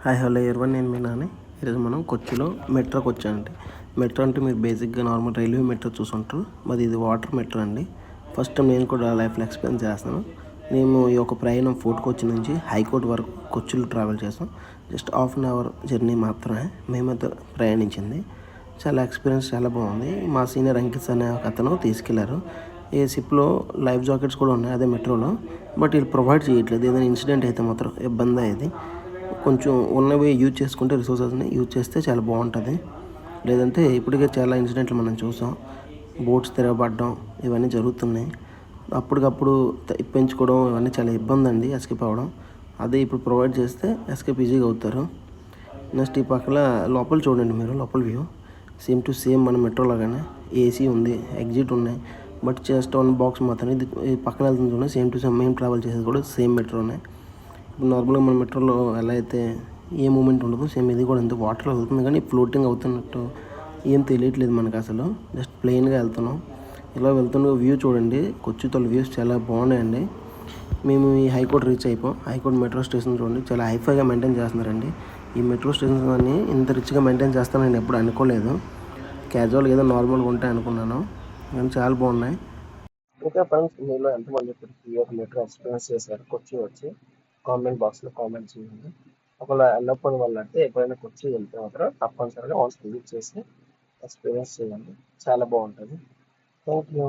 Hi hello everyone నేను మీ నాని. ఈరోజు మనం కొచ్చిలో మెట్రోకి వచ్చానండి. మెట్రో అంటే మీరు బేసిక్గా నార్మల్ రైల్వే మెట్రో చూసుంటారు, మరి ఇది వాటర్ మెట్రో అండి. ఫస్ట్ టైం నేను కూడా లైఫ్లో ఎక్స్పీరియన్స్ చేస్తాను. మేము ఈ యొక్క ప్రయాణం ఫోర్ట్ కొచ్చి నుంచి హైకోర్టు వరకు కొచ్చిలో ట్రావెల్ చేస్తాం. Just half an hour journey మాత్రమే మేమైతే ప్రయాణించింది. చాలా ఎక్స్పీరియన్స్ చాలా బాగుంది. మా సీనియర్ అంకిత్ అనే ఒక అతను తీసుకెళ్లారు. ఈ షిప్లో లైఫ్ జాకెట్స్ కూడా ఉన్నాయి అదే మెట్రోలో, బట్ వీళ్ళు ప్రొవైడ్ చేయట్లేదు. ఏదైనా ఇన్సిడెంట్ అయితే మాత్రం ఇబ్బంది అయ్యేది. కొంచెం ఉన్నవి యూజ్ చేసుకుంటే రిసోర్సెస్ని యూజ్ చేస్తే చాలా బాగుంటుంది. లేదంటే ఇప్పటికే చాలా ఇన్సిడెంట్లు మనం చూసాం. బోట్స్ తిరగబడడం ఇవన్నీ జరుగుతున్నాయి. అప్పటికప్పుడు పెంచుకోవడం ఇవన్నీ చాలా ఇబ్బంది అండి ఎస్కేప్ అవ్వడం. అదే ఇప్పుడు ప్రొవైడ్ చేస్తే ఎస్కేప్ ఈజీగా అవుతారు. నెక్స్ట్ ఈ పక్కల లోపల చూడండి, మీరు లోపల వ్యూ సేమ్ టు సేమ్ మన మెట్రో లాగానే ఏసీ ఉంది, ఎగ్జిట్ ఉన్నాయి. బట్ జస్ట్ వన్ బాక్స్ మాత్రమే ఇది పక్కన వెళ్తుంది చూడండి. సేమ్ టు సేమ్ మేము ట్రావెల్ చేసేది కూడా సేమ్ మెట్రోనే. నార్మల్గా మన మెట్రోలో ఎలా అయితే ఏ మూమెంట్ ఉండదు, సేమ్ ఇది కూడా అంతే. వాటర్లో వెళ్తుంది కానీ ఫ్లోటింగ్ అవుతున్నట్టు ఏం తెలియట్లేదు మనకు అసలు. జస్ట్ ప్లెయిన్గా వెళ్తున్నాం. ఇలా వెళ్తున్న వ్యూ చూడండి. కొచ్చితోల వ్యూస్ చాలా బాగున్నాయండి. మేము ఈ హైకోర్టు రీచ్ అయిపోయాం. హైకోర్టు మెట్రో స్టేషన్ చూడండి, చాలా హైఫైగా మెయింటైన్ చేస్తున్నారండి. ఈ మెట్రో స్టేషన్స్ అన్ని ఇంత రిచ్గా మెయింటైన్ చేస్తానని నేను ఎప్పుడు అనుకోలేదు. క్యాజువల్గా ఏదో నార్మల్గా ఉంటాయి అనుకున్నాను, కానీ చాలా బాగున్నాయి. ఇంకా ఫ్రెండ్స్, మీలో ఎంతమంది ఈ యొక్క మెట్రో ఎక్స్పీరియన్స్ చేశారు కొచ్చి వచ్చి కామెంట్ బాక్స్లో కామెంట్ చేయండి. ఒకవేళ వెళ్ళకపోయిన వాళ్ళు అంటే ఎప్పుడైనా కొచ్చి వెళ్తే మాత్రం తప్పనిసరిగా వన్స్ విజిట్ చేసి ఎక్స్పీరియన్స్ చేయండి. చాలా బాగుంటుంది. Thank you.